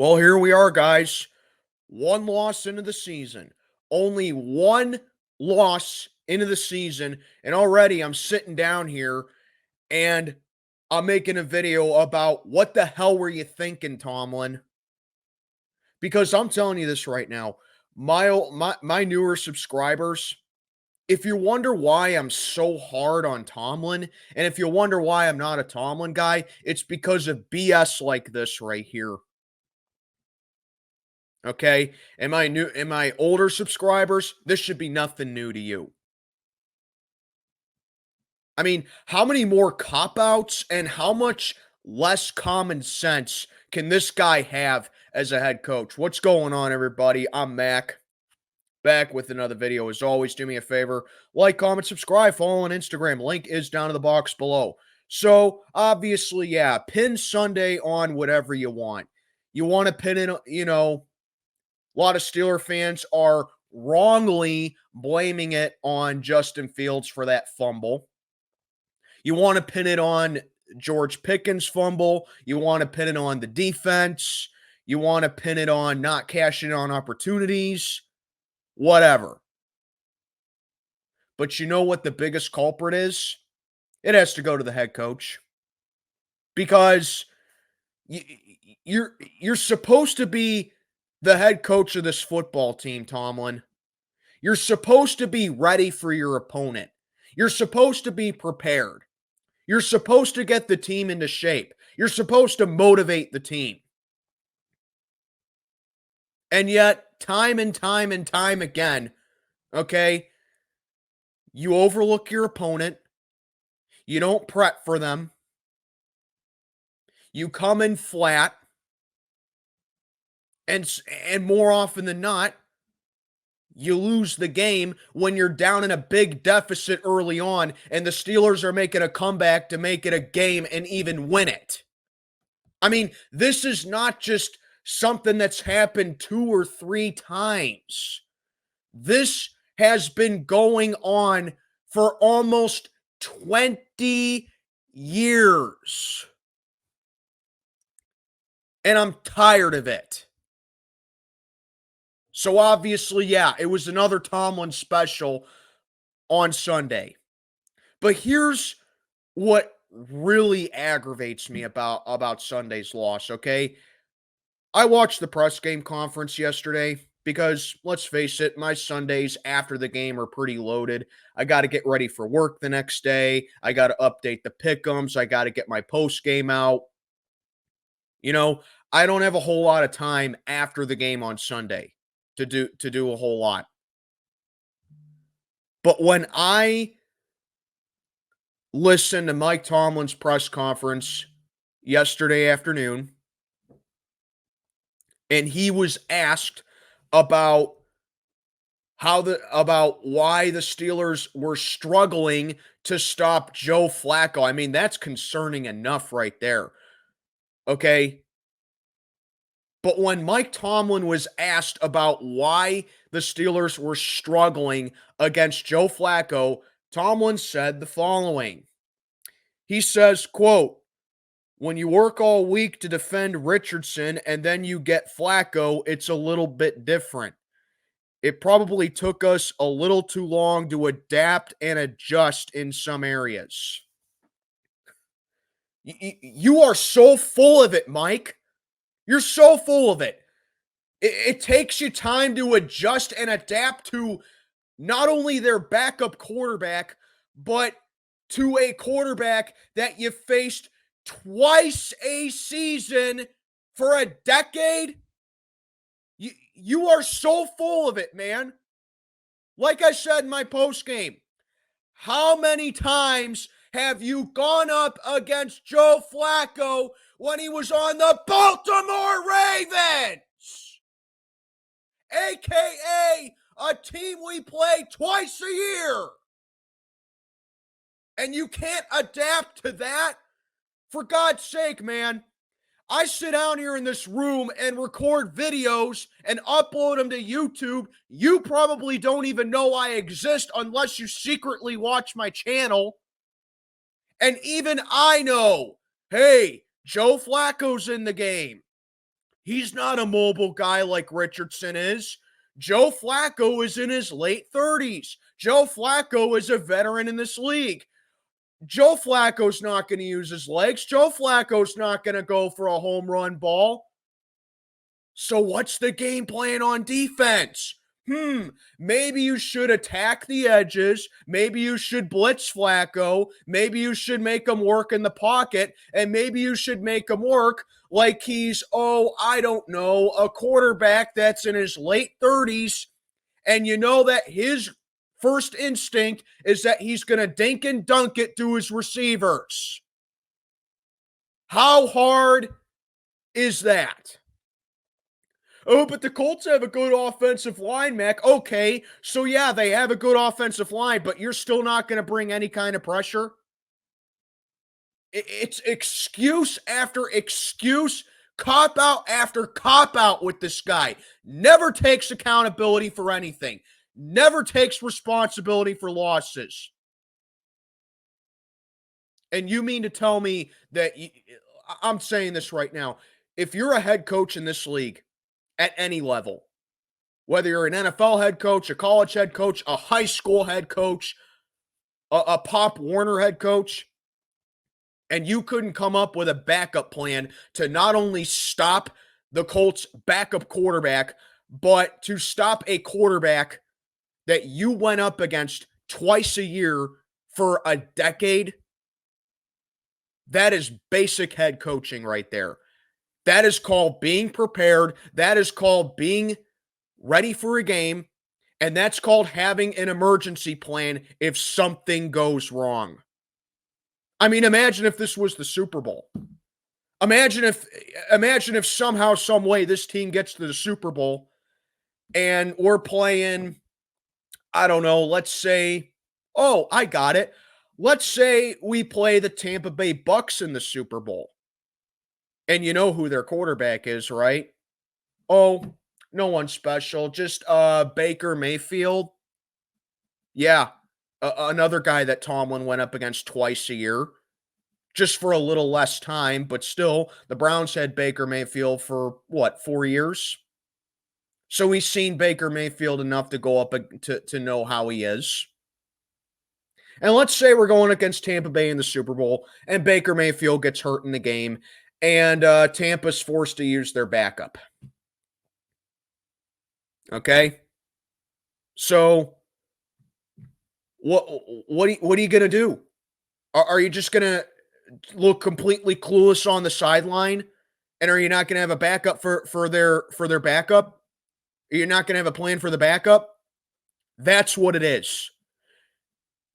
Well, here we are, guys. One loss into the season. Only one loss into the season. And already I'm sitting down here and I'm making a video about what the hell were you thinking, Tomlin? Because I'm telling you this right now. My newer subscribers, if you wonder why I'm so hard on Tomlin, and if you wonder why I'm not a Tomlin guy, it's because of BS like this right here. Okay. And my older subscribers, this should be nothing new to you. I mean, how many more cop outs and how much less common sense can this guy have as a head coach? What's going on, everybody? I'm Mac, back with another video. As always, do me a favor, like, comment, subscribe, follow on Instagram. Link is down in the box below. So, obviously, yeah, pin Sunday on whatever you want. You want to pin it, a lot of Steeler fans are wrongly blaming it on Justin Fields for that fumble. You want to pin it on George Pickens' fumble. You want to pin it on the defense. You want to pin it on not cashing on opportunities, whatever. But you know what the biggest culprit is? It has to go to the head coach. Because you're supposed to be the head coach of this football team, Tomlin. You're supposed to be ready for your opponent. You're supposed to be prepared. You're supposed to get the team into shape. You're supposed to motivate the team. And yet, time and time and time again, okay, you overlook your opponent. You don't prep for them. You come in flat. And more often than not, you lose the game when you're down in a big deficit early on and the Steelers are making a comeback to make it a game and even win it. I mean, this is not just something that's happened 2 or 3 times. This has been going on for almost 20 years. And I'm tired of it. So obviously, yeah, it was another Tomlin special on Sunday. But here's what really aggravates me about Sunday's loss, okay? I watched the press game conference yesterday because, let's face it, my Sundays after the game are pretty loaded. I got to get ready for work the next day. I got to update the pick'ems. I got to get my post game out. I don't have a whole lot of time after the game on Sunday to do a whole lot. But when I listened to Mike Tomlin's press conference yesterday afternoon, and he was asked about why the Steelers were struggling to stop Joe Flacco. I mean, that's concerning enough right there. Okay? But when Mike Tomlin was asked about why the Steelers were struggling against Joe Flacco, Tomlin said the following. He says, quote, "When you work all week to defend Richardson and then you get Flacco, it's a little bit different. It probably took us a little too long to adapt and adjust in some areas." You are so full of it, Mike. You're so full of it. It takes you time to adjust and adapt to not only their backup quarterback, but to a quarterback that you faced twice a season for a decade. You are so full of it, man. Like I said in my post game, how many times have you gone up against Joe Flacco when he was on the Baltimore Ravens? AKA a team we play twice a year. And you can't adapt to that? For God's sake, man. I sit down here in this room and record videos and upload them to YouTube. You probably don't even know I exist unless you secretly watch my channel. And even I know, hey, Joe Flacco's in the game. He's not a mobile guy like Richardson is. Joe Flacco is in his late 30s. Joe Flacco is a veteran in this league. Joe Flacco's not going to use his legs. Joe Flacco's not going to go for a home run ball. So what's the game plan on defense? Maybe you should attack the edges. Maybe you should blitz Flacco. Maybe you should make him work in the pocket. And maybe you should make him work like he's, I don't know, a quarterback that's in his late 30s. And you know that his first instinct is that he's going to dink and dunk it to his receivers. How hard is that? Oh, but the Colts have a good offensive line, Mac. Okay, so yeah, they have a good offensive line, but you're still not going to bring any kind of pressure? It's excuse after excuse, cop-out after cop-out with this guy. Never takes accountability for anything. Never takes responsibility for losses. And you mean to tell me that, I'm saying this right now, if you're a head coach in this league, at any level, whether you're an NFL head coach, a college head coach, a high school head coach, a Pop Warner head coach, and you couldn't come up with a backup plan to not only stop the Colts' backup quarterback, but to stop a quarterback that you went up against twice a year for a decade, that is basic head coaching right there. That is called being prepared. That is called being ready for a game. And that's called having an emergency plan if something goes wrong. I mean, imagine if this was the Super Bowl. Imagine if somehow, some way this team gets to the Super Bowl and we're playing, I don't know, let's say, I got it. Let's say we play the Tampa Bay Bucks in the Super Bowl. And you know who their quarterback is, right? No one special. Just Baker Mayfield. Yeah, another guy that Tomlin went up against twice a year. Just for a little less time, but still, the Browns had Baker Mayfield for, 4 years? So we've seen Baker Mayfield enough to go up to know how he is. And let's say we're going against Tampa Bay in the Super Bowl, and Baker Mayfield gets hurt in the game, and Tampa's forced to use their backup. Okay? So, what are you going to do? Are you just going to look completely clueless on the sideline? And are you not going to have a backup for their backup? You're not going to have a plan for the backup? That's what it is.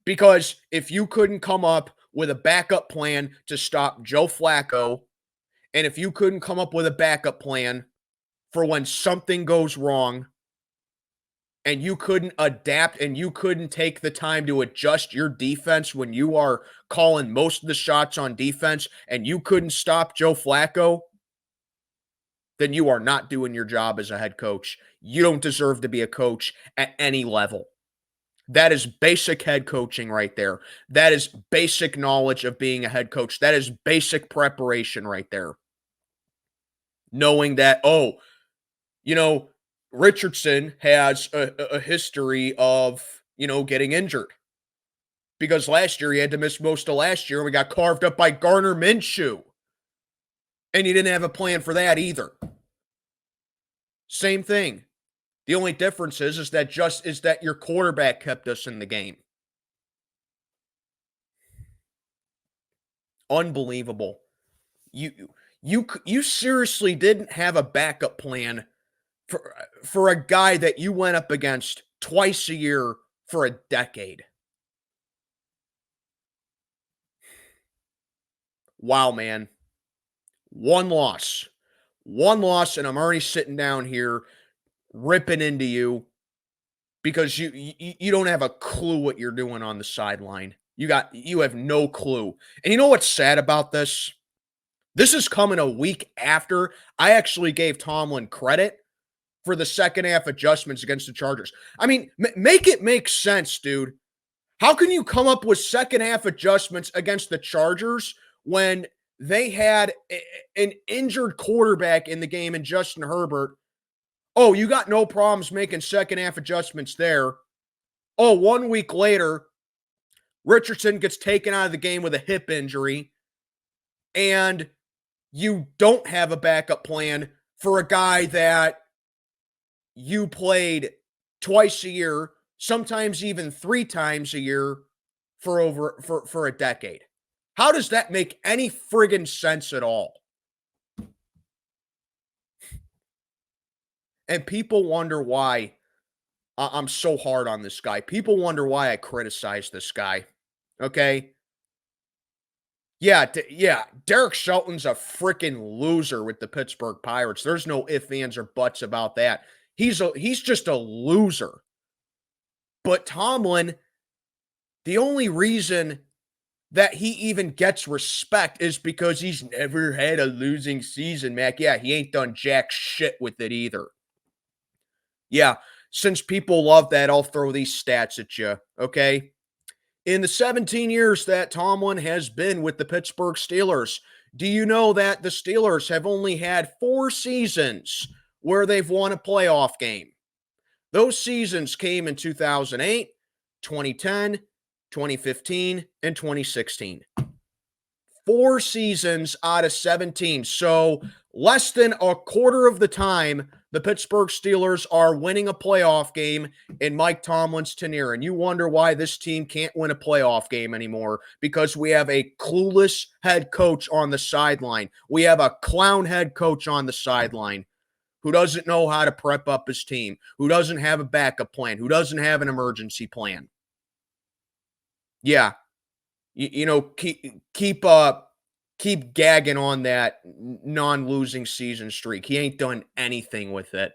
Because if you couldn't come up with a backup plan to stop Joe Flacco, and if you couldn't come up with a backup plan for when something goes wrong, and you couldn't adapt and you couldn't take the time to adjust your defense when you are calling most of the shots on defense, and you couldn't stop Joe Flacco, then you are not doing your job as a head coach. You don't deserve to be a coach at any level. That is basic head coaching right there. That is basic knowledge of being a head coach. That is basic preparation right there. Knowing that, Richardson has a history of, getting injured. Because last year he had to miss most of last year, and we got carved up by Gardner Minshew. And you didn't have a plan for that either. Same thing. The only difference is that your quarterback kept us in the game. Unbelievable. You seriously didn't have a backup plan for a guy that you went up against twice a year for a decade. Wow, man. One loss, and I'm already sitting down here ripping into you because you don't have a clue what you're doing on the sideline. You have no clue. And you know what's sad about this? This is coming a week after I actually gave Tomlin credit for the second half adjustments against the Chargers. I mean, make it make sense, dude. How can you come up with second half adjustments against the Chargers when They had an injured quarterback in the game in Justin Herbert. Oh, you got no problems making second half adjustments there. Oh, 1 week later, Richardson gets taken out of the game with a hip injury, and you don't have a backup plan for a guy that you played twice a year, sometimes even 3 times a year for a decade. How does that make any friggin' sense at all? And people wonder why I'm so hard on this guy. People wonder why I criticize this guy. Okay? Yeah, Derek Shelton's a freaking loser with the Pittsburgh Pirates. There's no ifs, ands, or buts about that. He's just a loser. But Tomlin, the only reason that he even gets respect is because he's never had a losing season, Mac. Yeah, he ain't done jack shit with it either. Yeah, since people love that, I'll throw these stats at you, okay? In the 17 years that Tomlin has been with the Pittsburgh Steelers, do you know that the Steelers have only had 4 seasons where they've won a playoff game? Those seasons came in 2008, 2010, 2015, and 2016. 4 seasons out of 17. So less than a quarter of the time, the Pittsburgh Steelers are winning a playoff game in Mike Tomlin's tenure. And you wonder why this team can't win a playoff game anymore, because we have a clueless head coach on the sideline. We have a clown head coach on the sideline who doesn't know how to prep up his team, who doesn't have a backup plan, who doesn't have an emergency plan. Yeah, keep gagging on that non-losing season streak. He ain't done anything with it.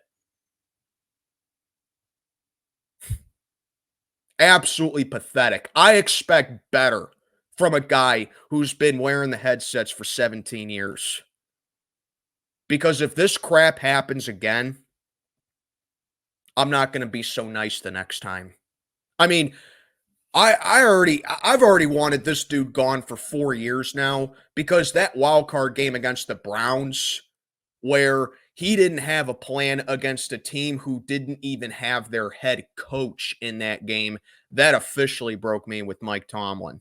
Absolutely pathetic. I expect better from a guy who's been wearing the headsets for 17 years. Because if this crap happens again, I'm not going to be so nice the next time. I mean, I've already wanted this dude gone for 4 years now, because that wild card game against the Browns, where he didn't have a plan against a team who didn't even have their head coach in that game, that officially broke me with Mike Tomlin.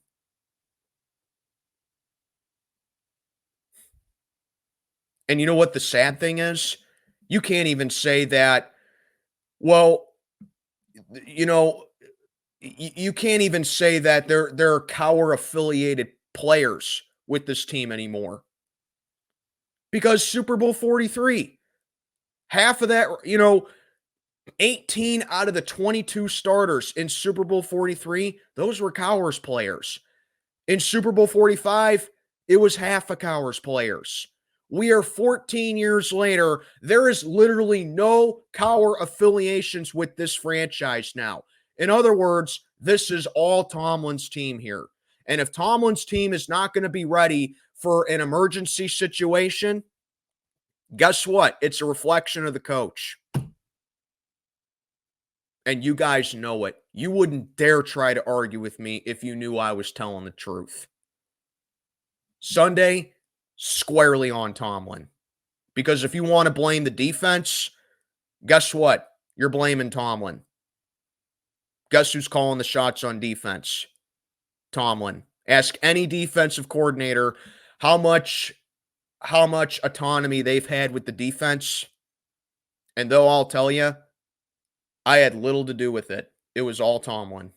And you know what the sad thing is? You can't even say that, well, you know, you can't even say that there are Cowher affiliated players with this team anymore. Because Super Bowl 43, half of that, 18 out of the 22 starters in Super Bowl 43, those were Cowher's players. In Super Bowl 45, it was half of Cowher's players. We are 14 years later. There is literally no Cowher affiliations with this franchise now. In other words, this is all Tomlin's team here. And if Tomlin's team is not going to be ready for an emergency situation, guess what? It's a reflection of the coach. And you guys know it. You wouldn't dare try to argue with me if you knew I was telling the truth. Sunday, squarely on Tomlin. Because if you want to blame the defense, guess what? You're blaming Tomlin. Guess who's calling the shots on defense? Tomlin. Ask any defensive coordinator how much autonomy they've had with the defense, and they'll all tell you, I had little to do with it. It was all Tomlin.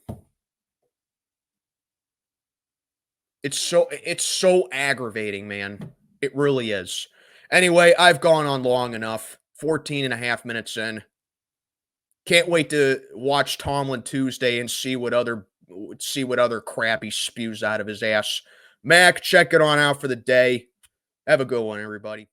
It's so aggravating, man. It really is. Anyway, I've gone on long enough. 14 and a half minutes in. Can't wait to watch Tomlin Tuesday and see what other crap he spews out of his ass. Mac, check it on out for the day. Have a good one, everybody.